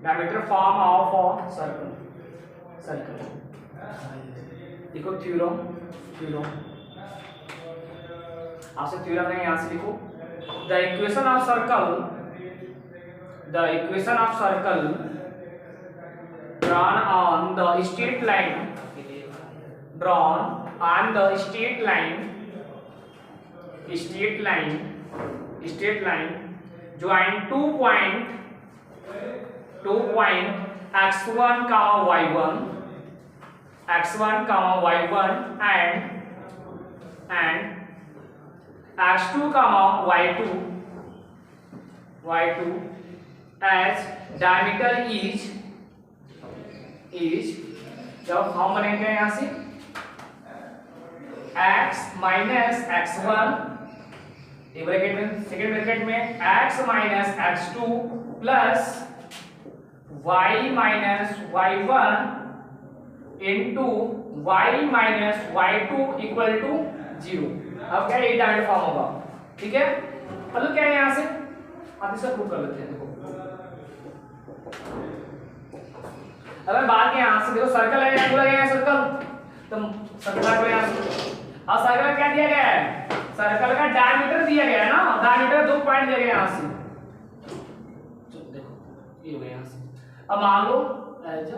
Diameter form of circle देखो theorem आपसे theorem है, यहां से लिखो the equation of circle drawn on the straight line join 2 point x1 y1 and x2 y2 as diameter is जब form बनेंगे यहां से x माइनस x1 एक ब्रैकेट में सेकंड ब्रैकेट में x minus x2 plus y minus y1 into y minus y2 equal to 0। अब क्या ये डायमीटर फॉर्म होगा, ठीक है। मतलब क्या है यहां से आप इसे प्रूव कर लेते हैं। देखो अगर बात के यहां से देखो सर्कल है, यहां बोला गया है सर्कल, तो सर्कल को यहां से और सर्कल क्या दिया गया है, सर्कल का डायमीटर दिया गया है ना, डायमीटर 2 पॉइंट दिया गया यहां से। देखो ये हो गया यहां से। अब मान लो ऐसा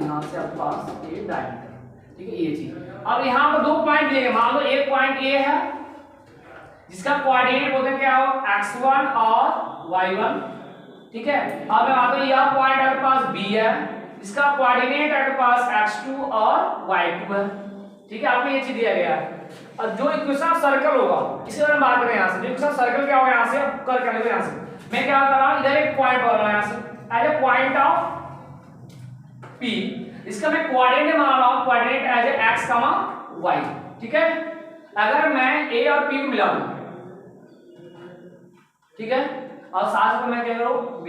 यहां से आपके पास ये डायमीटर, ठीक है, ये चीज। अब यहां पर 2 पॉइंट दिए गए, मान लो एक पॉइंट ए है जिसका कोऑर्डिनेट बोलते हैं क्या हो, x1 और y1, ठीक है। अब मैं मानता हूं यह पॉइंट आपके पास b है, इसका कोऑर्डिनेट आपके पास x2 और y2 है, ठीक है। आपको ये चीज दिया गया है। और जो इक्वेशन ऑफ सर्कल होगा इसी बारे में बात करें यहां से। जो इक्वेशन ऑफ सर्कल क्या होगा यहां से, अब कर कर लेंगे यहां से। मैं क्या कर रहा हूं, इधर एक पॉइंट बना रहा हूं यहां से as a point of p, इसका मैं कोऑर्डिनेट मान रहा हूं, coordinate as a x, y, ठीक है। अगर मैं a और p को मिला दूं, ठीक है, और साथ में मैं कह रहा हूं b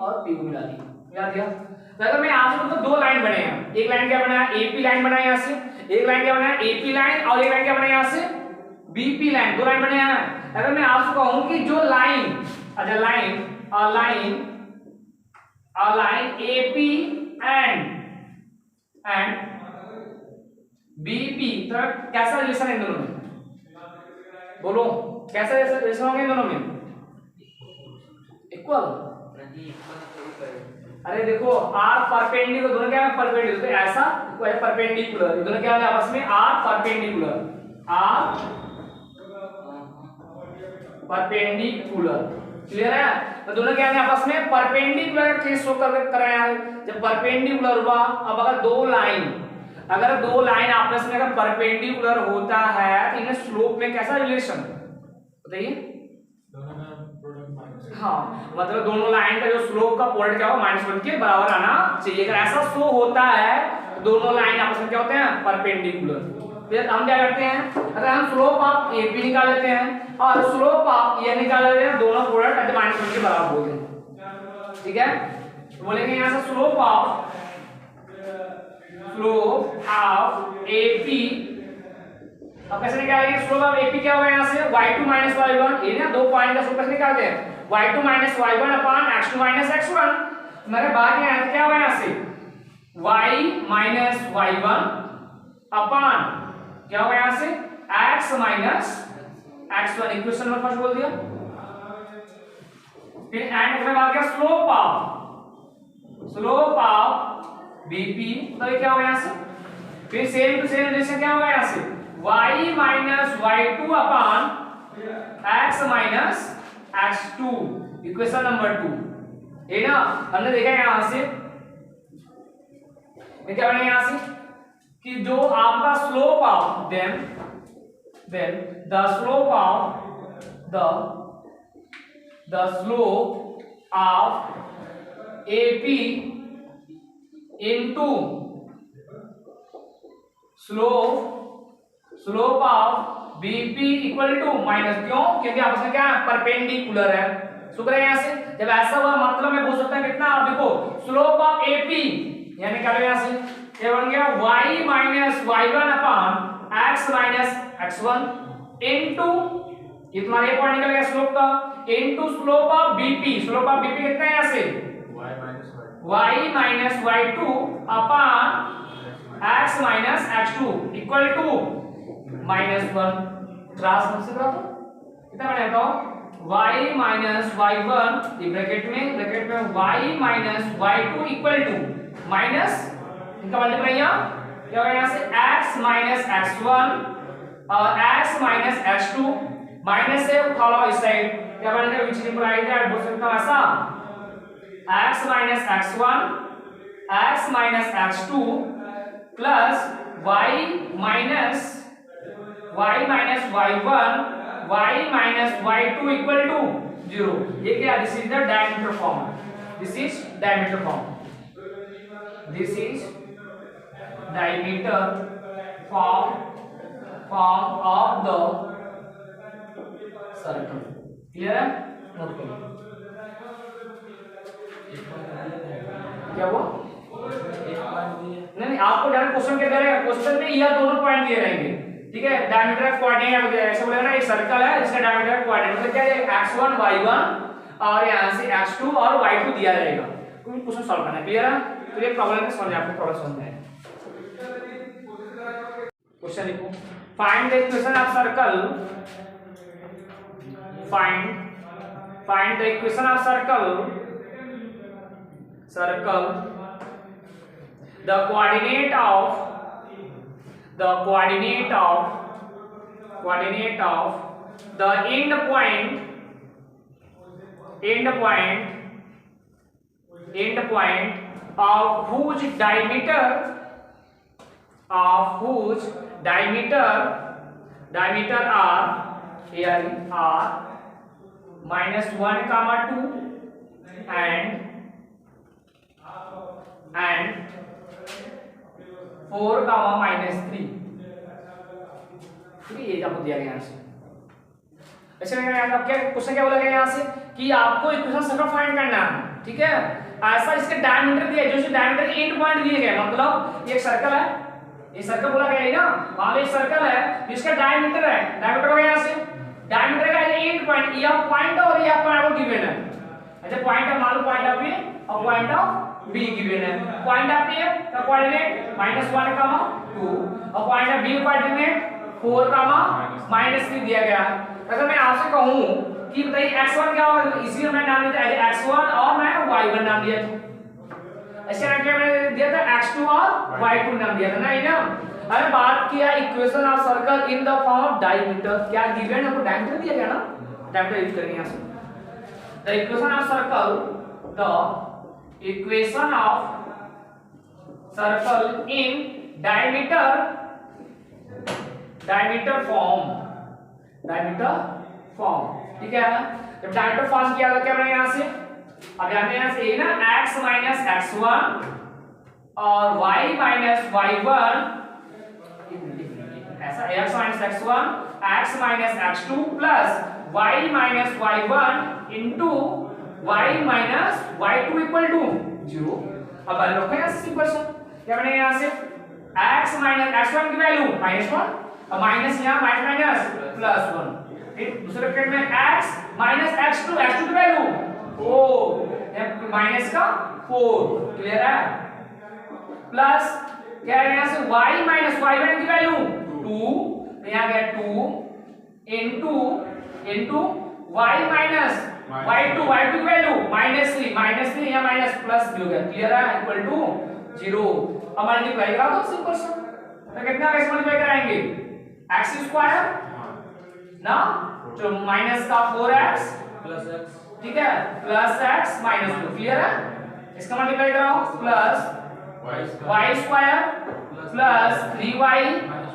और p को मिला दिया। तो अगर मैं यहां से तो 2 लाइन बने हैं, एक लाइन क्या बना है AP लाइन बना है यहां से, एक लाइन क्या बना है AP लाइन, और एक लाइन क्या बना है यहां से BP लाइन, 2 लाइन बने हैं। अगर मैं आपसे कहूं कि जो लाइन AP एंड BP, तो कैसा रिलेशन है इन दोनों में, बोलो कैसा रिलेशन होंगे इन दोनों में, इक्वल। अरे देखो आर परपेंडिकुलर, दोनों क्या है परपेंडिकुलर, तो ऐसा परपेंडिकुलर, दोनों क्या है आपस में आर परपेंडिकुलर, क्लियर है। तो दोनों क्या है आपस में परपेंडिकुलर केस शो कर रहे हैं। जब परपेंडिकुलर हुआ, अब अगर दो लाइन आपस में अगर परपेंडिकुलर होता है तो इनमें स्लोप में कैसा रिलेशन बताइए, हाँ मतलब दोनों लाइन का जो स्लोप का प्रोडक्ट क्या होगा -1 के बराबर आना चाहिए। अगर ऐसा शो होता है तो दोनों लाइन आपस में क्या होते हैं परपेंडिकुलर। फिर हम क्या करते हैं, अगर हम स्लोप ऑफ AP निकाल लेते हैं और स्लोप ऑफ ये निकाल लेते हैं, दोनों प्रोडक्ट -1 के बराबर हो गए, ठीक है। तो बोलेंगे यहां से स्लोप ऑफ AP, अब कैसे निकालेंगे स्लोप ऑफ AP, क्या होगा यहां से y2 y1, ये ना 2 पॉइंट का स्लोप कैसे निकालते हैं y2 y1 upon x2 x1। मेरे बाद में क्या होगा यहां से y y1 अपॉन क्या होगा यहां से x x1, equation number first बोल दिया। फिर एंड में बात किया स्लोप ऑफ BP, तो ये क्या होगा यहां से, फिर सेम टू सेम रिलेशन क्या होगा यहां से y y2 upon x x2, equation number 2, है ना। हमने देखा यहां से क्या बनेगा यहां से कि जो आपका slope of then the slope of AP into slope of BP equal to minus, क्यों, क्योंकि आपस में क्या है परपेंडिकुलर है। शुक्र है यहां से जब ऐसा हुआ मतलब मैं बोल सकता हूं कितना, आप देखो स्लोप ऑफ AP यानी क्या यहां से ये बन गया y y1 upon x x1 into ये तुम्हारा ये पॉइंट निकल गया स्लोप का, into slope of BP. Slope of BP कितना है यहाँ से y minus y2 upon x minus x2 equal to -1। Transfer करो तो कितना बनेगा y माइनस y1 ब्रैकेट में y minus y2 equal to minus इनका मल्टीप्लाई क्या होगा यहाँ से x माइनस x1 और x माइनस x2 माइनस से उठाओ इस साइड क्या बनेगा विच इंप्लाई दैट बोल सकता हूं ऐसा x minus x1 x minus x2 plus y minus y1 y minus y2 equal to 0। ये क्या this is the diameter form. This is diameter form. This is diameter form of the circle। Clear है? Note करो क्या हुआ? नहीं आपको direct question क्या दे रहेगा, क्वेश्चन में यह दोनों पॉइंट दिए रहेंगे, ठीक है। डायमीटर कोऑर्डिनेट ऐसे बोलेगा ना, एक सर्कल है जिसका डायमीटर कोऑर्डिनेट मतलब क्या है x1 y1 और यहां से x2 और y2 दिया रहेगा। कोई क्वेश्चन सॉल्व करना है, क्लियर है? तो ये प्रॉब्लम में समझ आपको प्रॉब्लम समझ में है। क्वेश्चन लिखो, find the equation of circle, find the equation of circle the coordinate of the end point of whose diameter are here are -1, 2 and 4, -3। ठीक है, ये आपको दिया गया यहाँ से। ऐसे में यहाँ क्या क्वेश्चन क्या बोला गया यहाँ से कि आपको इक्वेशन सर्कल फाइंड करना है, ठीक है। ऐसा इसके डायमीटर दिया है, जो डायमीटर एंड पॉइंट दिए गए, मतलब ये एक सर्कल है, ये सर्कल बोला गया है ना, वहां पे एक सर्कल है जिसका डायमीटर है, डायमीटर हो गया यहाँ से, डायमीटर का एंड पॉइंट, यह पॉइंट और यह पॉइंट गिवन है। अच्छा पॉइंट ऑफ मान लो पॉइंट ऑफ ए और पॉइंट ऑफ B गिवन है। पॉइंट ऑफ A का कोऑर्डिनेट -1, 2 और पॉइंट ऑफ B का कोऑर्डिनेट 4, -3 दिया गया है। अगर मैं आपसे कहूं कि बताइए x1 क्या होगा, तो इसी में मैं नाम दिया था x1 और मैं y1 नाम दिया था। ऐसे ना क्या मैंने दिया था x2 और y2 नाम दिया था ना, ये ना। अरे बात किया equation of circle in the form of diameter, क्या गिवन है, आपको डायमीटर दिया गया ना, डायमीटर यूज करेंगे यहां से। The equation of circle, the equation of circle in diameter form, ठीक है। जब डायमीटर फॉर्म किया तो क्या बनेगा यहाँ से, अब यहाँ से ना x माइनस x1 और y माइनस y1, ऐसा x minus x1 x minus x2 plus y minus y1 into y minus y2 equal to 0। अब वैल्यू रखो यहाँ से, सिंपल सा क्या बनेगा यहाँ से x माइनस x1 की वैल्यू -1 और माइनस यहाँ माइनस +1, फिर दूसरे ब्रैकेट में x माइनस x2 की वैल्यू 4 माइनस का 4, क्लियर है, प्लस क्या है यहाँ से y माइनस y1 की वैल्यू 2, यहाँ गया 2 इनटू y माइनस y2 की वैल्यू -3 या माइनस प्लस हो गया, क्लियर है, इक्वल टू 0। अब मल्टीप्लाई करा दो सिंपल सा, तो कितना कैसे मल्टीप्लाई कराएंगे, x स्क्वायर ना, जो माइनस का 4x प्लस x, ठीक है, प्लस x माइनस 2, क्लियर है। इसका मल्टीप्लाई कराओ plus y square plus 3y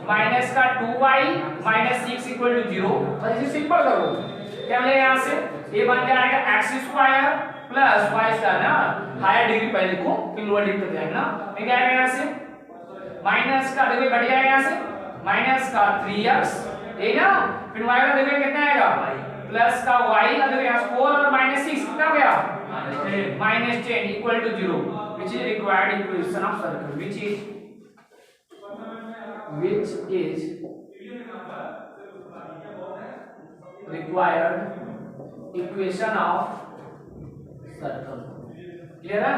minus का 2y माइनस 6 इक्वल टू 0। बस इसे सिंपल करो, क्या मिलेगा यहाँ से, ये बन जाएगा x square plus y square ना, हायर डिग्री पहले लिखो फिर लोअर डिग्री तक जाएंगे ना, ये क्या आएगा यहाँ से माइनस का, देखो घट जाएगा यहाँ से माइनस का 3x, ठीक ना, फिर y का देखो कितना आएगा प्लस का y, देखो यहाँ 4 और -6 कितना हो गया -10 equal to 0, which is required equation of circle, which is required equation of circle. Clear है?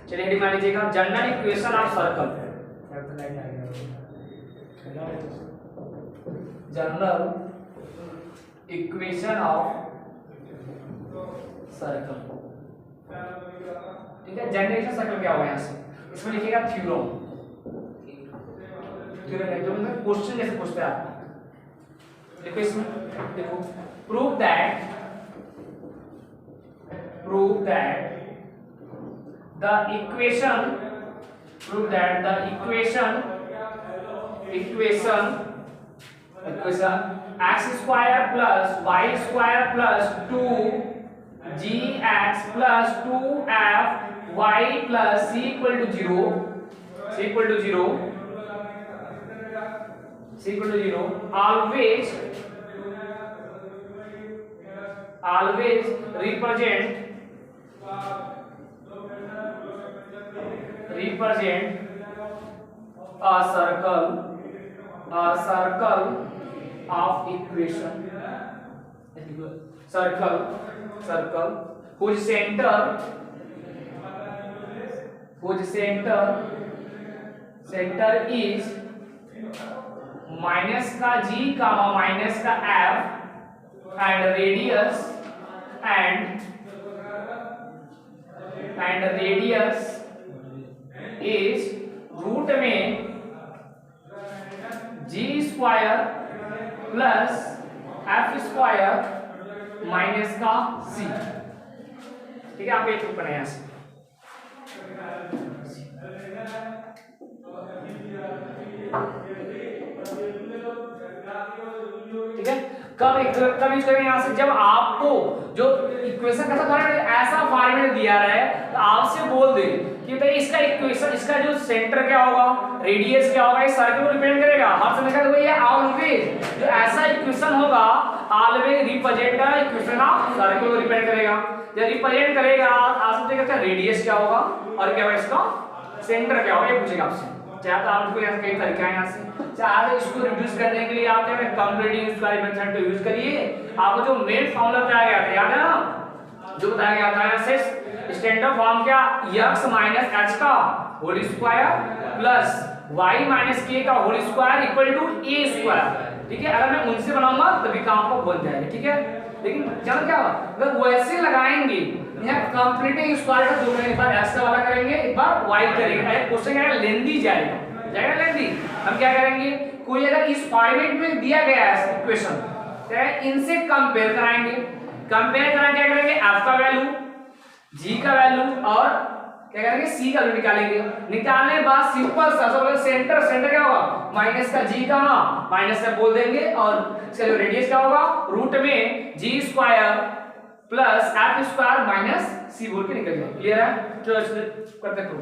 चलिए हेडिंग मान लीजिएगा general equation of circle. General equation of circle. ठीक है, जनरल इक्वेशन सर्कल क्या होगा यहाँ से, इसमें लिखिएगा थ्योरम। थ्योरम है जो मैं क्वेश्चन जैसे पूछते हैं आपको, देखो इसमें देखो prove that the equation x square plus y square plus 2gx plus 2f y plus c equal to 0 always represent a circle of equation, circle whose center is minus का g comma minus का f and radius is root में g square plus f square minus का c। ठीक है, आप एक ऊपर है यहाँ से ठीक है। कब यूज करेंगे यहाँ से, जब आपको जो इक्वेशन कैसा फॉर्मेट ऐसा फॉर्मेट दिया रहा है तो आपसे बोल दे कि भाई इसका इक्वेशन, इसका जो सेंटर क्या होगा, रेडियस क्या होगा, इस सर्कल को रिप्रेजेंट करेगा। हर समय का ये ऑलवेज जो ऐसा इक्वेशन होगा always represent equation of circle को रिप्रेजेंट करेगा। जब रिप्रेजेंट करेगा आप समझेगा रेडियस क्या होगा और क्या होगा इसका सेंटर क्या होगा, ये पूछेगा आपसे। चाहे तो आपको यहाँ कई तरीका है, यहाँ से चाहे तो इसको रिड्यूस करने के लिए आप क्या करें, कंप्लीट स्क्वायर मेथड को यूज करिए। आपको जो मेन फार्मूला बताया गया था याद है ना, जो बताया गया था यहाँ से स्टैंडर्ड फॉर्म क्या, x माइनस h का whole square plus y minus k का whole square equal to a square. ठीक है, अगर मैं उनसे बनाऊंगा तभी काम को बन जाएगा। ठीक है, लेकिन चलो क्या हुआ, अगर वैसे लगाएंगे यहाँ कंप्लीटिंग स्क्वायर का दो एक बार x का वाला करेंगे, एक बार y करेंगे, क्वेश्चन क्या लेंदी जाएगा लेंदी। हम क्या करेंगे, कोई अगर इस फॉर्मेट में दिया गया है इक्वेशन तो इनसे कंपेयर कराएंगे। कंपेयर करा क्या करेंगे, f का वैल्यू, g का वैल्यू और क्या करेंगे c का वैल्यू निकालेंगे। निकालने के बाद सिंपल सा सब सेंटर क्या होगा, माइनस का g का माइनस से बोल देंगे और इसका जो रेडियस क्या होगा रूट में g square plus f square minus c बोल के निकल जाएगा। क्लियर है, जो करते करो।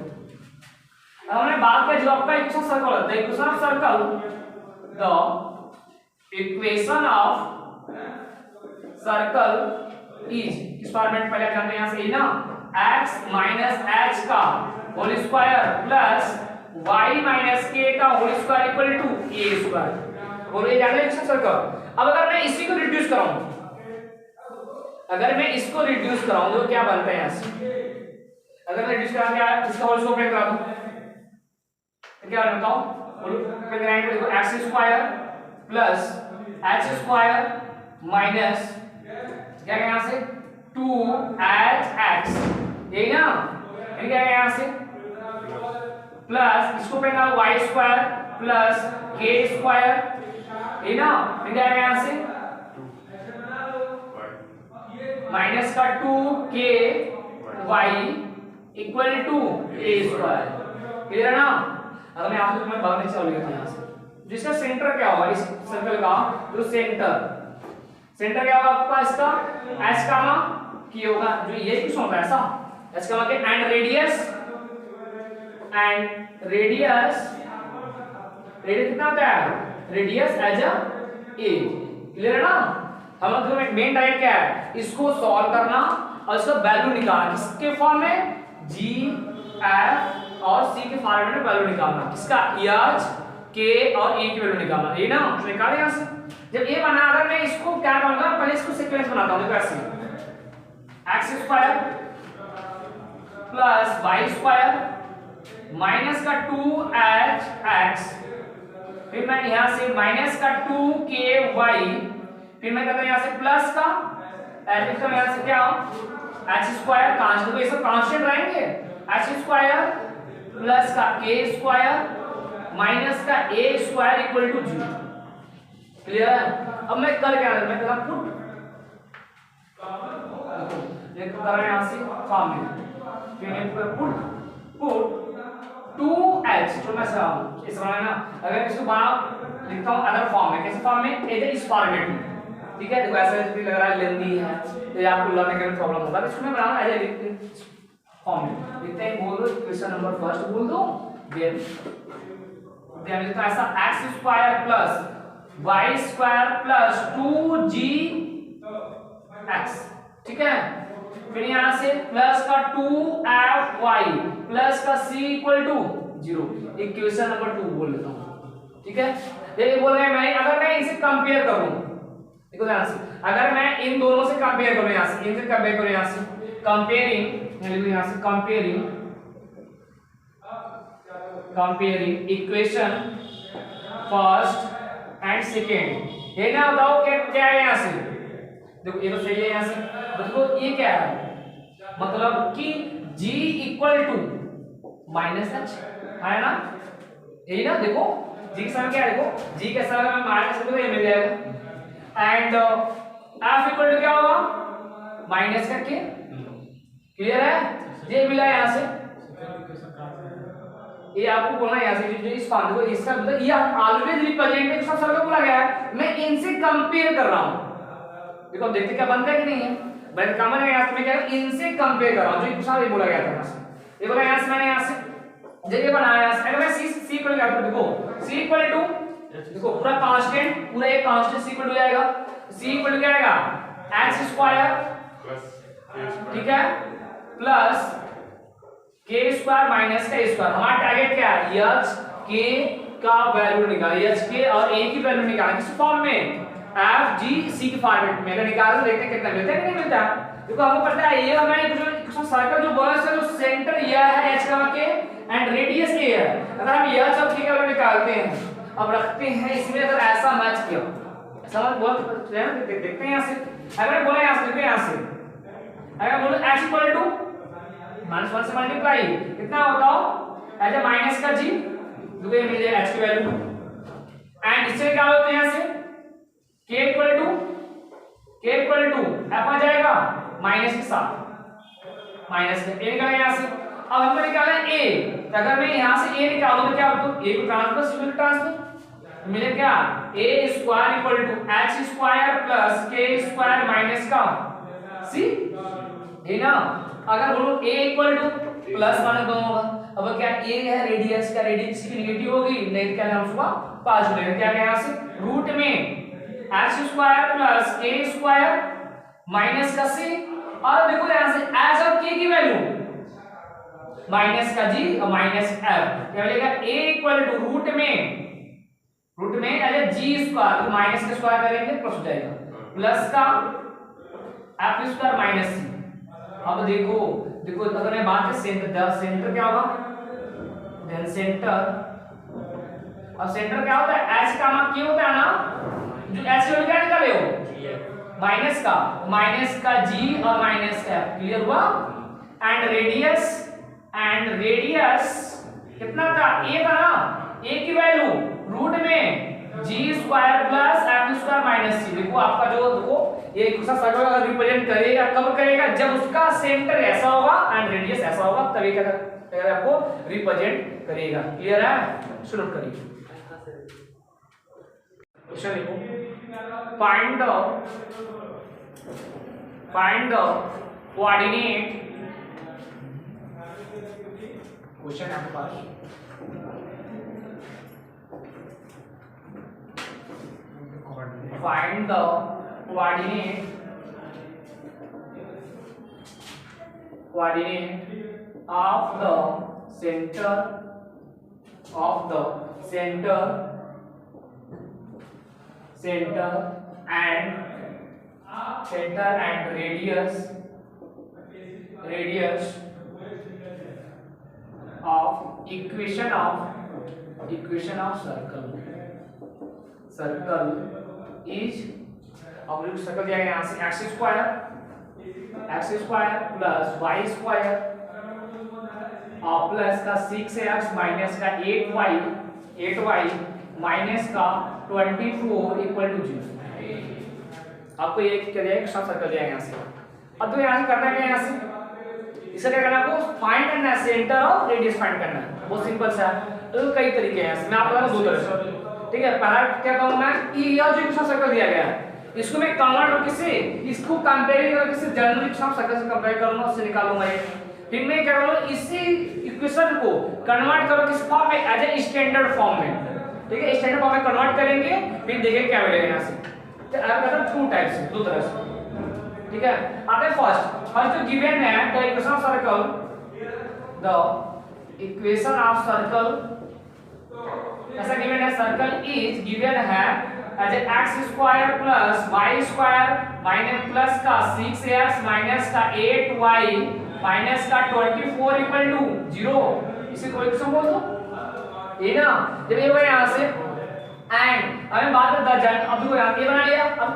अब हमने बात किया जो आपका इक्वेशन सर्कल होता है, equation of circle the equation of circle is, इस फॉर्मेट पहले जानते हैं यहाँ से ना, x माइनस h का whole square plus y minus k का whole square equal to a square. बोलो ये जान लो इक्वेशन सर्कल। अब अगर मैं इसी को रिड्यूस कराऊं, तो क्या बनता है यहाँ से, अगर मैं रिड्यूस करा क्या इसका होल स्क्वायर करा दूं तो क्या बताओ, फिर करेंगे देखो x square plus h square minus क्या है यहाँ से 2hx, यही ना, फिर क्या है यहाँ से प्लस इसको पे ना y square plus k square, यही ना, फिर क्या है यहाँ से माइनस का 2ky equal to a square. Clear है ना। अगर मैं आपको मैं भागने चालू करता हूं यहां से, जिसका सेंटर क्या होगा इस सर्कल का, जो सेंटर क्या होगा आपका, इसका h कामा की होगा, जो ये कुछ होगा ऐसा h कामा के एंड रेडियस कितना होता है, रेडियस एज अ a। क्लियर है ना। हम लोग में मेन टाइप क्या है, इसको सॉल्व करना और इसका वैल्यू निकालना, किसके फॉर्म में, g f और सी के फॉर्मेट में वैल्यू निकालना, किसका, एच के और ए की वैल्यू निकालना, ये ना तो निकाले यहां से। जब ये बना, अगर मैं इसको क्या करूंगा, पहले इसको सीक्वेंस बनाता हूं, देखो ऐसे x square plus y square minus का 2hx, फिर मैं यहां से माइनस का 2ky, फिर मैं कहता हूं यहां से प्लस का एच, तो यहां से क्या हो एच स्क्वायर, कांस्टेंट, तो ये सब कांस्टेंट रहेंगे, एच स्क्वायर प्लस का के स्क्वायर माइनस का ए स्क्वायर इक्वल टू 0। क्लियर है? अब मैं कर क्या, मैं करा पुट, देखो कर रहे हैं यहां से फॉर्म में, फिर मैं पुट 2h, तो मैं सब इस बारे ना, अगर इसको बाहर लिखता हूं अदर फॉर्म में, कैसे फॉर्म में, इधर इस फॉर्मेट में, ठीक है, देखो ऐसा लग रहा है लेंदी है, तो ये आपको लर्निंग करने में प्रॉब्लम होगा, तो इसको मैं बनाना ऐसे लिखते फॉर्म में, लिखते हैं, बोल दो क्वेश्चन नंबर फर्स्ट बोल दो, देन लिखता है ऐसा x square plus y square plus 2gx, ठीक है, फिर यहां से प्लस का 2fy प्लस का c equal to 0, equation number 2 बोल लेता हूं, ठीक है। ये बोल रहे हैं मैं, अगर मैं इसे कंपेयर करूं, देखो ध्यान से, अगर मैं इन दोनों से कंपेयर करूं, यहां से इनसे कंपेयर करूं, यहां से कंपेयरिंग, यहां से comparing equation first and second, ये ना बताओ क्या है यहां से, देखो ये तो सही है, यहां से देखो ये क्या है, मतलब कि g equal to minus h है ना, यही ना, देखो g के साथ क्या है, देखो g के साथ मैं माइनस तो ये मिल जाएगा, एंड f इक्वल टू क्या होगा, माइनस का के, क्लियर है, ये मिला यहां से, ये आपको बोलना है यहां से, जो इस फॉर्म को, इसका मतलब ये ऑलवेज रिप्रेजेंटेटिव सब सर्कल बोला गया है, मैं इनसे कंपेयर कर रहा हूं, देखो देखते क्या बनता है कि नहीं है, बट कॉमन है, यहां से मैं क्या इनसे कंपेयर कर रहा हूं, जो एक साथ ये बोला गया था यहां से, ये बोला यहां से, मैंने यहां से जब ये बनाया, अगर मैं c इक्वल कर दूं, देखो c इक्वल टू, देखो पूरा कांस्टेंट, पूरा एक कांस्टेंट c इक्वल हो जाएगा, c इक्वल क्या आएगा x स्क्वायर प्लस, ठीक है, प्लस के स्क्वायर माइनस का स्क्वायर, हमारा टारगेट क्या है, h k का वैल्यू निकालना, h k और a की वैल्यू निकालना, किस फॉर्म में, f g c के फॉर्मेट में, अगर निकाल देखते हैं कितना मिलता है कि नहीं मिलता, देखो हमको पता है ये हमारे जो सर्कल जो बोला है, जो सेंटर यह है h का के एंड रेडियस a है, अगर हम h और k का वैल्यू निकालते हैं, अब रखते हैं इसमें, अगर ऐसा मैच किया, समझ बहुत देखते हैं यहां से, अगर बोले यहां से, देखो यहां से अगर बोले h इक्वल टू -1 से मल्टीप्लाई कितना बताओ, एज ए माइनस का g, देखो ये मिल जाएगा h की वैल्यू, एंड इससे क्या होता है यहां से k इक्वल टू f आ जाएगा माइनस के साथ, माइनस के a निकालेंगे यहां से, अब हमको निकालना है a, तो अगर मैं यहां से a निकालूं तो क्या होता है, a को ट्रांसफर ट्रांसफर मिले क्या, a square equal to h square plus k square minus का c, है ना, अगर बोलो a equal to plus minus दोनों होगा, अब क्या a है रेडियस का, रेडियस की नेगेटिव होगी, नहीं क्या नाम उसका पॉजिटिव है, क्या है यहां से रूट में h square plus k square minus का c, और देखो यहां से h और k की वैल्यू माइनस का g और माइनस f, क्या मिलेगा a इक्वल टू रूट में एज g स्क्वायर, तो माइनस का स्क्वायर करेंगे प्लस हो जाएगा, प्लस का f स्क्वायर माइनस c। अब देखो अगर मैं बात करें सेंटर क्या होगा, देन सेंटर, अब सेंटर क्या होता है, h का मान क्या होता है ना, जो h की क्या निकाले हो, माइनस का g और माइनस का f, क्लियर हुआ, एंड रेडियस कितना था, a था ना, a की वैल्यू रूट में g square plus f square minus c, देखो आपका जो देखो ये दूसरा सर्कल रिप्रेजेंट करेगा, कब करेगा, जब उसका सेंटर ऐसा होगा एंड रेडियस ऐसा होगा, तभी क्या आपको रिप्रेजेंट करेगा, क्लियर है, शुरू करिए क्वेश्चन लिखो, फाइंड द कोऑर्डिनेट, क्वेश्चन है आपके पास, find the coordinate of the center of the center and radius of equation of circle is, अब सर्कल दिया गया यहाँ से x square plus y square और प्लस का 6x माइनस का 8y माइनस का 24 इक्वल टू 0। आपको ये क्या दिया है, सर्कल दिया है यहाँ से। अब तो यहाँ से करना क्या है, यहाँ से इसका क्या करना है, आपको फाइंड करना है सेंटर और रेडियस फाइंड करना है, बहुत सिंपल सा है। तो कई तरीके हैं, मैं आपको बताऊं दो तरह से, ठीक है। पहला क्या कहूँ मैं, ये जो इक्वेशन सर्कल दिया गया है इसको मैं कन्वर्ट करके किसी इसको कंपेयर करके किसी जनरल इक्वेशन सर्कल से कंपेयर करूंगा, उससे निकालूंगा ये। फिर मैं क्या करूंगा, इसी इक्वेशन को कन्वर्ट करो किस फॉर्म में, एज ए स्टैंडर्ड फॉर्म में, ठीक है। स्टैंडर्ड फॉर्म में कन्वर्ट करेंगे, फिर देखेंगे क्या मिलेगा यहाँ से। तो मतलब टू टाइप्स से, दो तरह से, ठीक है। आते हैं फर्स्ट जो गिवन है the equation of circle, the equation of circle ऐसा गिवन है, सर्कल इज गिवन है as x square plus y square minus plus का 6x माइनस का 8y माइनस का 24 इक्वल टू 0। इसे कोई इक्वेशन बोल दो, ये ना। जब ये हुआ यहाँ से एंड हमें बात करता है अब जो यहाँ ये बना लिया, अब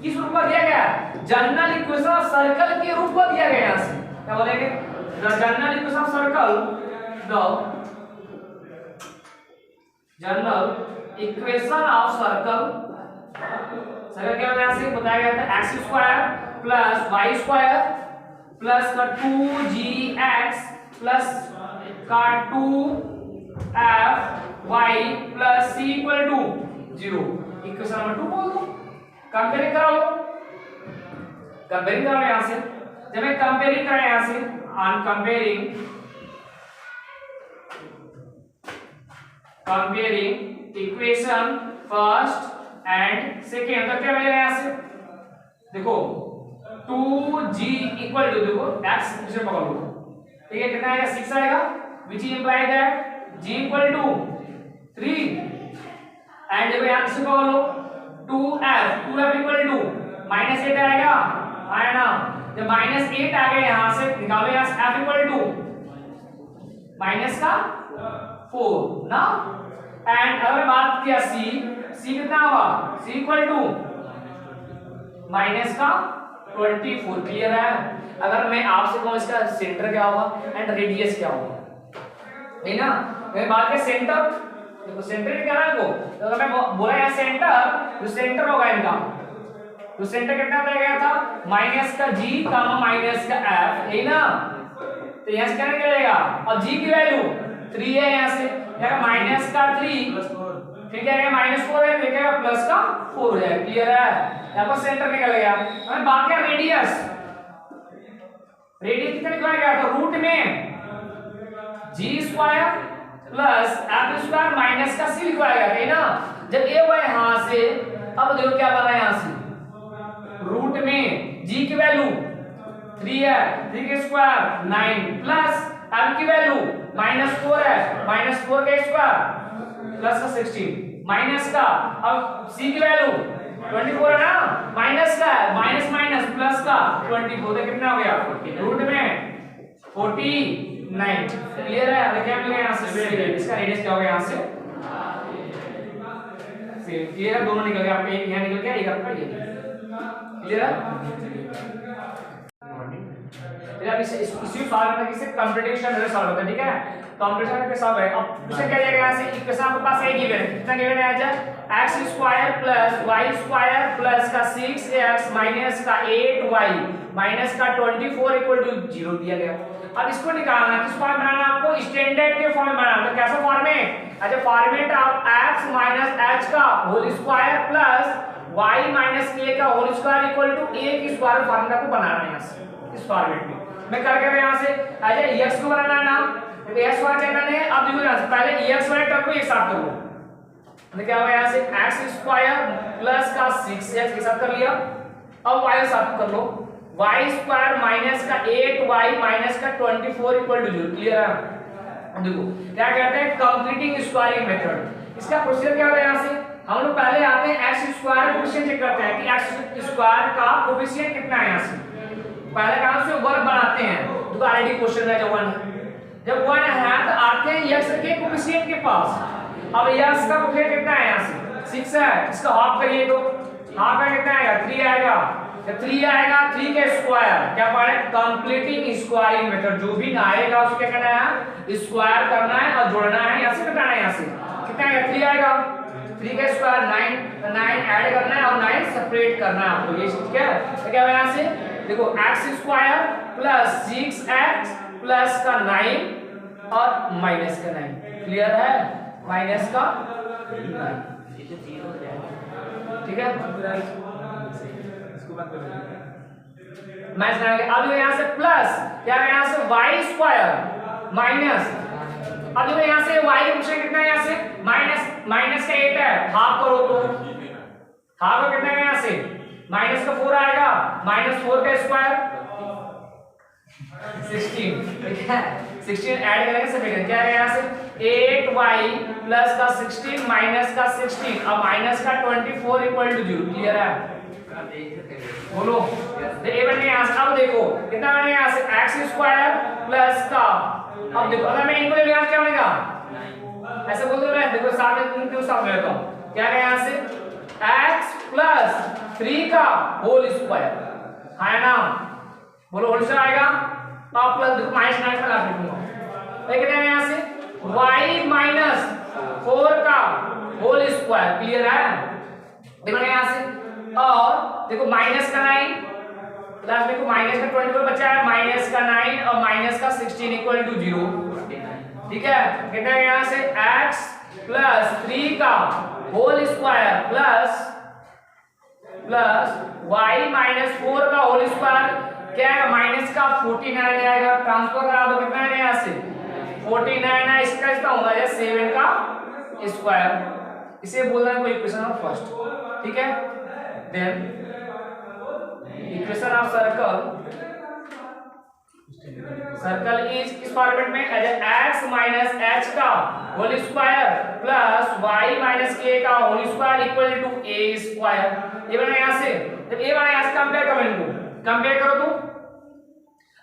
किस रूप में दिया गया है, जनरल इक्वेशन ऑफ सर्कल के रूप में दिया गया यहाँ से। क्या बोलेंगे, the general equation of circle, the general equation of circle क्या होगा, यहाँ से बताया गया था x square plus y square plus का 2gx प्लस का 2fy plus c equal to 0। Equation number 2 बोल दो, कंपेयरिंग करा लो, कंपेयरिंग करा लो यहाँ से। जब मैं कंपेयरिंग करा यहाँ से, on comparing equation first and second, तो क्या मिलेगा यहाँ से, देखो 2g इक्वल टू, देखो x इसे पकड़ लो, ठीक है। कितना आएगा, 6 आएगा, which implies that g equal to 3 and जब यहाँ से पकड़ लो 2f इक्वल टू -8 आएगा, आया ना। जब -8 आ गया यहाँ से निकालो, यहाँ से f इक्वल टू माइनस का 4 ना। एंड अगर बात किया c कितना होगा, c इक्वल टू माइनस का 24। क्लियर है। अगर मैं आपसे कहूं इसका सेंटर क्या होगा एंड रेडियस क्या होगा, है ना। मैं बात किया सेंटर, देखो सेंटर क्या है को, तो अगर मैं बोला यहाँ सेंटर, तो सेंटर होगा इनका, तो सेंटर कितना दिया गया था, माइनस का g माइनस का f, है ना। तो यहाँ से क्या निकलेगा, और g की वैल्यू 3 है, यहाँ से माइनस का 3 फिर क्या है -4 है, फिर क्या प्लस का 4 है। क्लियर है, यहाँ पर सेंटर निकल गया। हमें बात क्या, रेडियस कितना निकल गया था, रूट में g square plus f square minus का c लिखवाया गया है ना। जब ये हुआ यहाँ से, अब देखो क्या बना है यहाँ से, रूट में g की वैल्यू 3 है, 3 का स्क्वायर 9 प्लस f की वैल्यू -4 है, -4 का स्क्वायर प्लस का 16 माइनस का, अब c की वैल्यू 24 है ना, माइनस का माइनस प्लस का 24, तो कितना हो गया, रूट में 49। क्लियर है। अरे क्या मिलेगा यहाँ से, इसका रेडियस क्या होगा यहाँ से, क्लियर है। दोनों निकल गए आपका, एक यहाँ निकल गया, एक आपका ये। क्लियर है। अब इसी सॉल्व करने से कंप्यूटेशन मेथड सॉल्व होता है, ठीक है। कंप्यूटेशन के सब है। अब दूसरा क्या जाएगा यहाँ से, इक्वेशन आपके पास है गिवन, कितना गिवन है, x square plus y square plus का 6x माइनस का 8y माइनस का 24 इक्वल टू 0 दिया गया। अब इसको निकालना, किस फॉर्म में बनाना, आपको स्टैंडर्ड के फॉर्म में बनाना। तो कैसा फॉर्म में, अच्छा format of x minus h का whole square plus y minus k का whole square equal to a की स्क्वायर फॉर्मूला को बनाना है यहाँ से, इस फॉर्मेट में। मैं करके यहाँ से अच्छा x को बनाना है ना, तो x वाला क्या करना है, अब देखो यहाँ से पहले x वाले टर्म को एक साथ कर लो, तो क्या होगा यहाँ से x स्क्वायर प्लस का 6x के साथ कर लिया। अब y के साथ कर लो, y स्क्वायर माइनस का 8y माइनस का 24 इक्वल टू 0। क्लियर है। देखो क्या कहते हैं कंप्लीटिंग स्क्वायरिंग मेथड। इसका प्रोसीजर क्या होता है, यहाँ से हम लोग पहले आते हैं एक्स स्क्वायर कोएफिशिएंट चेक करते हैं कि एक्स स्क्वायर का कोएफिशिएंट कितना है। यहाँ से पहले काम से वर्ग बनाते हैं, तो ऑलरेडी क्वेश्चन है जब 1 है तो आते हैं x के कोएफिशिएंट के पास। अब x का कोएफिशिएंट कितना है, यहाँ से 6 है, इसका हाफ करिए तो हाफ का कितना आएगा 3 आएगा। जब 3 आएगा 3 का स्क्वायर क्या पढ़े कंप्लीटिंग स्क्वायरिंग मेथड, जो भी आएगा उसको क्या करना है स्क्वायर करना है और जोड़ना है। यहाँ से कितना है, यहाँ से कितना आएगा 3 आएगा, 3 का स्क्वायर 9 ऐड करना है और 9 सेपरेट करना है आपको, ये ठीक है। तो क्या होगा यहाँ से देखो x square plus 6x plus का 9 और माइनस का 9, क्लियर है, माइनस का 9, ठीक है। अब यहाँ से प्लस क्या है, यहाँ से y स्क्वायर माइनस, अब देखो यहाँ से y ऑप्शन कितना है, यहाँ से माइनस का 8 है, हाफ करो तो हाफ का कितना है, यहाँ से माइनस का 4 आएगा, -4 का स्क्वायर 16, ठीक है। 16 ऐड करेंगे सब क्या है, यहाँ से 8y प्लस का 16 माइनस का 16 और माइनस का 24 इक्वल टू 0, क्लियर है, बोलो। तो ये बन गया यहाँ से। अब देखो कितना बनेगा, यहाँ से x स्क्वायर प्लस का, अब देखो अगर मैं इनको ले लिया क्या बनेगा, ऐसे बोल दो मैं, देखो साथ में तुम क्यों साथ में लेता हूँ, क्या है यहाँ से x प्लस 3 का होल स्क्वायर है ना, बोलो होल स्क्वायर आएगा, अब प्लस देखो माइनस 9 का ला दूंगा, ये कितना है यहाँ से y माइनस 4 का होल स्क्वायर, क्लियर है, देखो यहाँ से। और देखो माइनस का 9 प्लस देखो माइनस का 24 बचा है, माइनस का 9 और माइनस का 16 इक्वल टू 0, ठीक है। कितना है यहाँ से x प्लस 3 का whole square plus y minus 4 का होल स्क्वायर, क्या है माइनस का 49 आएगा, ट्रांसफर करा दो कितना है यहाँ से 49 है, इसका इसका होगा 7 का स्क्वायर, इसे बोलना है कोई इक्वेशन ऑफ फर्स्ट, ठीक है। Then equation of circle is किस फॉर्मेट में, एज x माइनस h का whole square plus y minus k का whole square equal to a square. ये बना यहाँ से, जब ये बना यहाँ से कंपेयर करो, इनको कंपेयर करो तो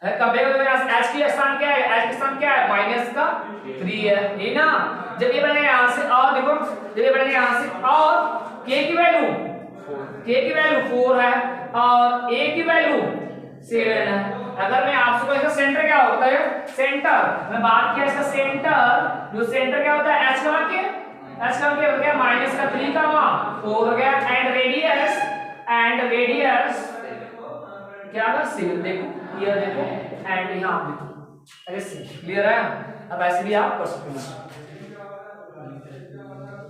कंपेयर करो, यहाँ से h की स्थान क्या है, h की स्थान क्या है माइनस का 3 है, ये ना। जब ये बने यहाँ से और देखो जब ये बने यहाँ से और k की वैल्यू 4 है और a की वैल्यू 7 है। अगर मैं आपसे इसका सेंटर क्या होता है, सेंटर मैं बात किया इसका सेंटर, जो सेंटर क्या होता है h का क्या हो गया माइनस का 3 का 4 हो गया, एंड रेडियस क्या होगा 7, देखो ये देखो एंड यहाँ देखो ऐसे, क्लियर है। अब ऐसे भी आप कर सकते हैं,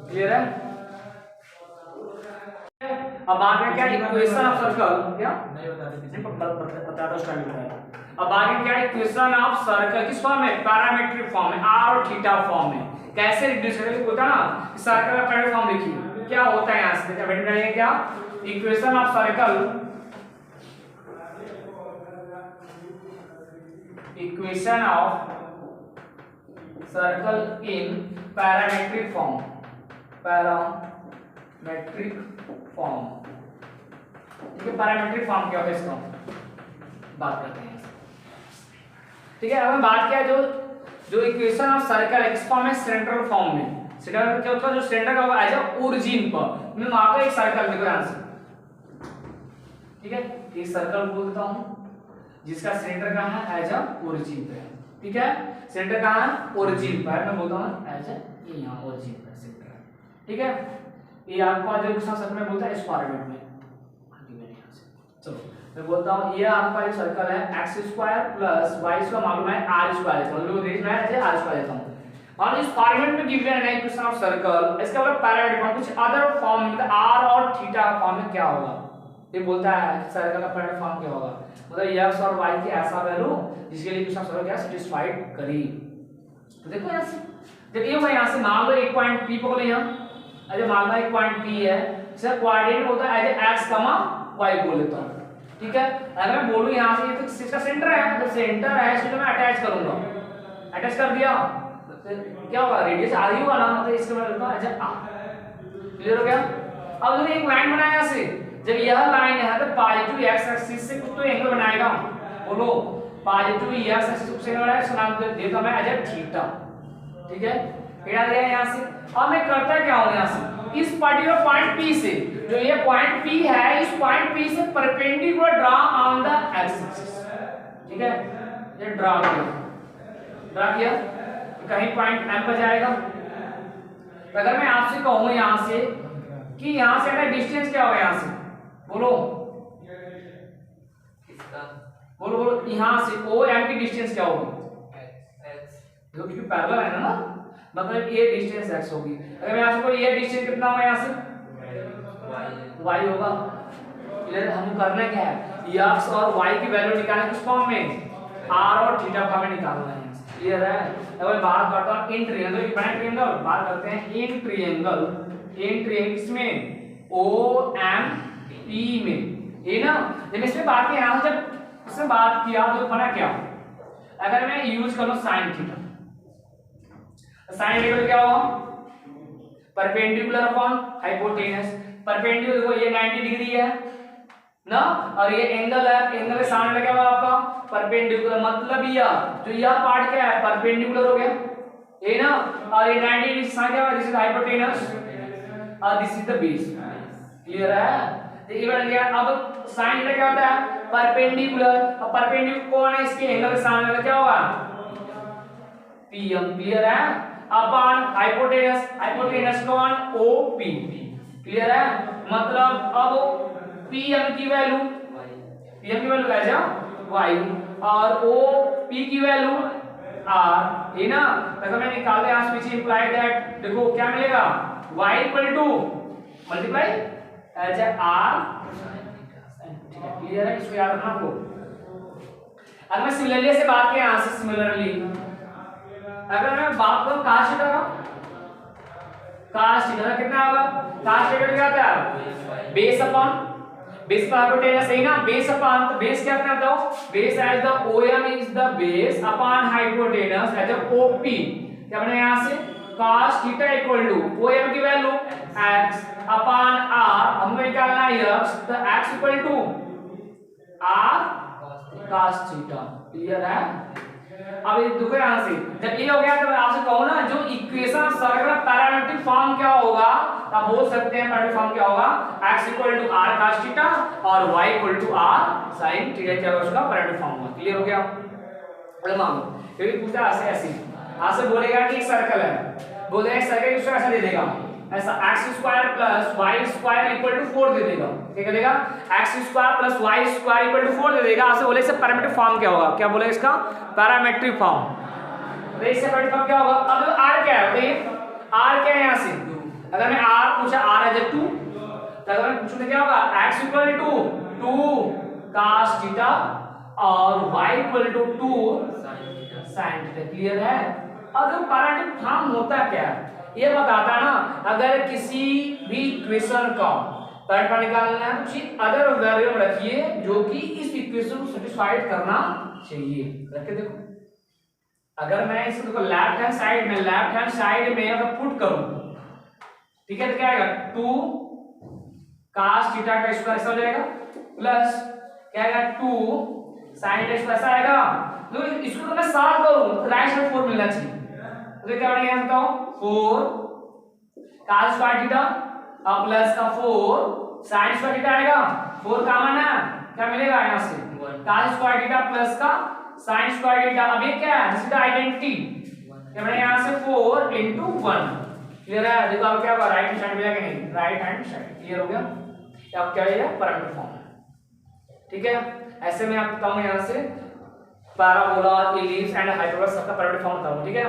क्लियर है। अब आगे क्या इक्वेशन ऑफ सर्कल, क्या नहीं बता दो स्टार्ट में। अब आगे क्या इक्वेशन ऑफ सर्कल किस फॉर्म में, पैरामीट्रिक फॉर्म में, r और थीटा फॉर्म में कैसे रिड्यूस करेंगे, होता है ना सर्कल का पैरामीट्रिक फॉर्म लिखिए क्या होता है, यहां से बैठे क्या equation of circle, equation of circle in parametric form, parametric form, ठीक है। पैरामीट्रिक फॉर्म क्या होता है इसका बात करते हैं, ठीक है। अब हम बात किया जो इक्वेशन ऑफ सर्कल है किस फॉर्म में, सेंट्रल फॉर्म में। सेंटर क्या होता है, जो सेंटर का होगा एज अ ओरिजिन पर, मैं वहां पर एक सर्कल देखो यहां से, ठीक है, एक सर्कल बोलता हूं जिसका सेंटर कहां है, एज अ ओरिजिन पे, ठीक है। सेंटर कहां है, ओरिजिन पर, मैं बोलता हूं एज अ ये यहां ओरिजिन पर सेंटर है, ठीक है। ये आपको जो इक्वेशन सर्कल में बोलता है इस फॉर्मेट में, चलो मैं बोलता हूं ये आपका जो सर्कल है x square plus y square मालूम है r स्क्वायर, तो लोग देखना है ऐसे r स्क्वायर लेता हूं, और इस फॉर्मेट में गिवन है इक्वेशन ऑफ सर्कल, इसका मतलब पैरामीट्रिक फॉर्म कुछ अदर फॉर्म में r और थीटा फॉर्म में क्या होगा, ये बोलता है सर्कल का पैरामीट्रिक फॉर्म क्या होगा, मतलब x और y की ऐसा वैल्यू जिसके लिए इक्वेशन ऑफ सर्कल क्या सैटिस्फाइड करी। तो देखो यहां से जब ये मैं यहां से मान लो एक पॉइंट p पकड़ लिया, अरे मान लो एक पॉइंट p है, इसका कोऑर्डिनेट होता है एज x, y बोल लेता हूं, ठीक है। अगर मैं बोलूं यहां से ये तो इसका सेंटर है, तो सेंटर है इसको मैं अटैच करूंगा, अटैच कर दिया, तो क्या होगा, रेडियस आधी होगा ना, मतलब इसका मतलब होगा एज आर। क्लियर हो गया। अब मैंने एक लाइन बनाया ऐसे, जब यह लाइन है तो पॉजिटिव एक्स एक्सिस से कुछ तो एंगल बनाएगा, बोलो पॉजिटिव एक्स एक्सिस से एंगल बनाएगा, इसका नाम देता मैं एज थीटा। ठीक है, क्या दिया यहां से। अब मैं करता क्या हूं यहां से, इस पर्टिकुलर पॉइंट P से, जो ये पॉइंट P है, इस पॉइंट P से perpendicular draw on the x axis. ठीक है, ये ड्रा किया कहीं पॉइंट M पर जाएगा। तो अगर मैं आपसे कहूं यहां से कि यहां से अगर डिस्टेंस क्या होगा, यहां से बोलो इसका बोलो बोलो यहां से OM की डिस्टेंस क्या होगी, क्योंकि पैरेलल है ना, मतलब ये डिस्टेंस x होगी। अगर मैं आपसे बोलूं ये डिस्टेंस कितना होगा, यहां से y होगा। क्लियर, हम करना क्या है, x और y की वैल्यू निकालना किस फॉर्म में, r और थीटा फॉर्म में निकालना है। क्लियर है। अब मैं बात करता हूं इन ट्रायंगल की, बना ट्रायंगल बात करते हैं इन ट्रायंगल में OMP में, ये ना जब इसमें बात की, यहां जब इसमें बात किया तो बना क्या, अगर मैं यूज करूं sin थीटा, sin इक्वल क्या होगा, परपेंडिकुलर अपॉन हाइपोटेनस। परपेंडिकुलर देखो ये 90 डिग्री है ना, और ये एंगल है, एंगल के सामने क्या होगा आपका परपेंडिकुलर, मतलब यह पार्ट क्या है, परपेंडिकुलर हो गया ये ना, और ये 90 डिग्री से क्या होगा, दिस इज हाइपोटेनस और this is the base. Clear है, तो ये बन गया। अब sin थीटा क्या होता है, परपेंडिकुलर, और परपेंडिकुलर कौन है, इसके एंगल के सामने वाला क्या होगा, PM। क्लियर है, अपॉन हाइपोटेनस कौन, OP। क्लियर है, मतलब अब PM की वैल्यू एज y और OP की वैल्यू r, है ना। अगर मैं निकाल दे यहां से इंप्लाई दैट, देखो क्या मिलेगा, y equal to multiply as r। ठीक है, क्लियर है, इसको याद रखना आपको। अगर मैं सिमिलरली से बात करें यहां से, सिमिलरली अगर मैं बात करूं cos थीटा का, cos थीटा कितना होगा, cos थीटा क्या होता है, बेस अपॉन हाइपोटेनस, सही ना, बेस अपॉन, तो बेस क्या करना बताओ, base as the OM is the base upon hypotenuse as the OP। क्या बना यहां से, cos theta equal to OM की वैल्यू x अपॉन r, हमको निकालना है x, तो x equal to r cos theta. Clear है। अब ये देखो यहां से, जब ये हो गया तो मैं आपसे कहूं ना, जो इक्वेशन सर्कुलर पैरामेट्रिक फॉर्म क्या होगा, आप बोल सकते हैं पैरामेट्रिक फॉर्म क्या होगा, x equal to r cos theta और y equal to r sin theta, क्या होगा उसका पैरामेट्रिक फॉर्म होगा। क्लियर हो गया। अरे मान लो ये पूछता है ऐसे ऐसे बोलेगा कि एक सर्कल है, बोलेगा एक सर्कल इसको ऐसा दे देगा, ऐसा x square plus y square equal to 4 दे देगा। क्या करेगा, x square plus y square equal to 4 दे देगा। आपसे बोले इसका पैरामेट्रिक फॉर्म क्या होगा, क्या बोले इसका पैरामेट्रिक फॉर्म, तो इससे पैरामेट्रिक फॉर्म क्या होगा। अब r क्या है बताइए, r क्या है यहां से, अगर मैं r पूछा r है 2, तो अगर मैं पूछूं तो क्या होगा, x equal to 2 cos theta और y equal to 2 sin theta. Clear है। अब जो पैरामेट्रिक फॉर्म होता क्या है, ये बताता ना, अगर किसी भी इक्वेशन का पैरामीटर निकालना है तो किसी अदर वेरिएबल रखिए जो कि इस इक्वेशन को सैटिस्फाइड करना चाहिए। रख के देखो, अगर मैं इसको देखो लेफ्ट हैंड साइड में अगर पुट करूं, ठीक है, तो क्या आएगा 2 cos थीटा का स्क्वायर ऐसा हो जाएगा, प्लस क्या आएगा 2 sin थीटा ऐसा आएगा। तो इसको तो मैं सॉल्व करूं, राइट साइड 4 मिलना चाहिए, तो क्या बनेगा बताओ, 4 cos स्क्वायर थीटा और प्लस का 4 sin स्क्वायर थीटा आएगा, 4 कॉमन है, क्या मिलेगा यहां से, cos स्क्वायर थीटा प्लस का sin स्क्वायर थीटा। अब ये क्या है, दिस इज द आइडेंटिटी, क्या बनेगा यहां से 4 into 1। क्लियर है, देखो अब क्या होगा, राइट हैंड साइड मिला कि नहीं, राइट हैंड साइड। क्लियर हो गया, अब क्या है पैरामीट्रिक फॉर्म। ठीक है, ऐसे में आप बताऊंगा यहां से पैराबोला, एलिप्स एंड हाइपरबोला सबका पैरामीट्रिक फॉर्म बताऊंगा। ठीक है,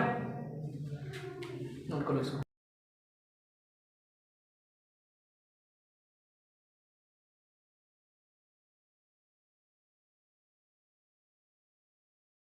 नोट करो इसको।